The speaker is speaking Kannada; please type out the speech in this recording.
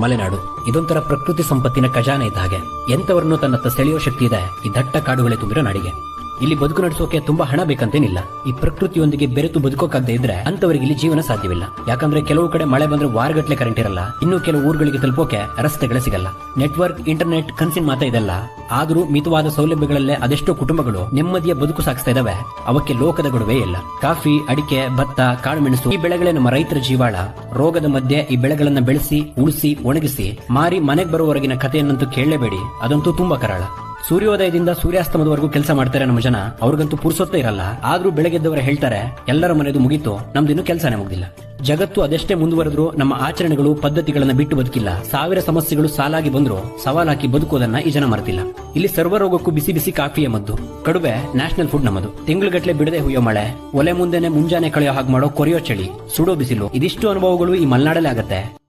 ಮಲೆನಾಡು ಇದೊಂಥರ ಪ್ರಕೃತಿ ಸಂಪತ್ತಿನ ಖಜಾನೆ ಇದ್ದ ಹಾಗೆ. ಎಂತವರನ್ನು ತನ್ನತ್ತ ಸೆಳೆಯೋ ಶಕ್ತಿ ಇದೆ ಈ ದಟ್ಟ ಕಾಡುಗಳೇ ತುಂಬಿರೋ ನಾಡಿಗೆ. ಇಲ್ಲಿ ಬದುಕು ನಡೆಸೋಕೆ ತುಂಬಾ ಹಣ ಬೇಕಂತೇನಿಲ್ಲ. ಈ ಪ್ರಕೃತಿಯೊಂದಿಗೆ ಬೆರೆತು ಬದುಕೋಕಾಗದೇ ಇದ್ರೆ ಅಂತವರಿಗೆ ಇಲ್ಲಿ ಜೀವನ ಸಾಧ್ಯವಿಲ್ಲ. ಯಾಕಂದ್ರೆ ಕೆಲವು ಕಡೆ ಮಳೆ ಬಂದ್ರೆ ವಾರಗಟ್ಲೆ ಕರೆಂಟ್ ಇರಲ್ಲ. ಇನ್ನು ಕೆಲವು ಊರುಗಳಿಗೆ ತಲುಪೋಕೆ ರಸ್ತೆಗಳೇ ಸಿಗಲ್ಲ. ನೆಟ್ವರ್ಕ್, ಇಂಟರ್ನೆಟ್ ಕನ್ಸಿನ ಮಾತಾ ಇದೆಲ್ಲ. ಆದ್ರೂ ಮಿತವಾದ ಸೌಲಭ್ಯಗಳಲ್ಲೇ ಅದೆಷ್ಟೋ ಕುಟುಂಬಗಳು ನೆಮ್ಮದಿಯ ಬದುಕು ಸಾಗಿಸ್ತಾ ಇದಾವೆ. ಅವಕ್ಕೆ ಲೋಕದ ಗೊಡವೆ ಇಲ್ಲ. ಕಾಫಿ, ಅಡಿಕೆ, ಭತ್ತ, ಕಾಳುಮೆಣಸು ಈ ಬೆಳೆಗಳೇ ನಮ್ಮ ರೈತರ ಜೀವಾಳ. ರೋಗದ ಮಧ್ಯೆ ಈ ಬೆಳೆಗಳನ್ನ ಬೆಳೆಸಿ, ಉಳಿಸಿ, ಒಣಗಿಸಿ ಮಾರಿ ಮನೆಗೆ ಬರುವವರೆಗಿನ ಕಥೆಯನ್ನಂತೂ ಕೇಳಲೇಬೇಡಿ. ಅದಂತೂ ತುಂಬಾ ಕರಾಳ. ಸೂರ್ಯೋದಯದಿಂದ ಸೂರ್ಯಾಸ್ತಮದವರೆಗೂ ಕೆಲಸ ಮಾಡ್ತಾರೆ ನಮ್ಮ ಜನ. ಅವ್ರಿಗಂತೂ ಪುರ್ಸೊತ್ತೇ ಇರಲ್ಲ. ಆದ್ರೂ ಬೆಳಗ್ಗೆದ್ದವರೇ ಹೇಳ್ತಾರೆ, ಎಲ್ಲರ ಮನೆದು ಮುಗೀತು, ನಮ್ದಿನ್ನು ಕೆಲಸನೇ ಮುಗ್ದಿಲ್ಲ. ಜಗತ್ತು ಅದೆಷ್ಟೇ ಮುಂದುವರೆದ್ರು ನಮ್ಮ ಆಚರಣೆಗಳು, ಪದ್ಧತಿಗಳನ್ನ ಬಿಟ್ಟು ಬದುಕಿಲ್ಲ. ಸಾವಿರ ಸಮಸ್ಯೆಗಳು ಸಾಲಾಗಿ ಬಂದ್ರು ಸವಾಲಾಕಿ ಬದುಕೋದನ್ನ ಈ ಜನ ಮರೆತಿಲ್ಲ. ಇಲ್ಲಿ ಸರ್ವರೋಗಕ್ಕೂ ಬಿಸಿ ಬಿಸಿ ಕಾಫಿಯ ಮದ್ದು. ಕಡುಬೆ ನ್ಯಾಷನಲ್ ಫುಡ್ ನಮ್ಮದು. ತಿಂಗಳುಗಟ್ಲೆ ಬಿಡದೆ ಹುಯ್ಯೋ ಮಳೆ, ಒಲೆ ಮುಂದೆನೆ ಮುಂಜಾನೆ ಕಳೆಯೋ ಹಾಗೆ ಮಾಡೋ ಕೊರೆಯೋ ಚಳಿ, ಸುಡೋ ಬಿಸಿಲು, ಇದಿಷ್ಟು ಅನುಭವಗಳು ಈ ಮಲೆನಾಡಲ್ಲೇ ಆಗತ್ತೆ.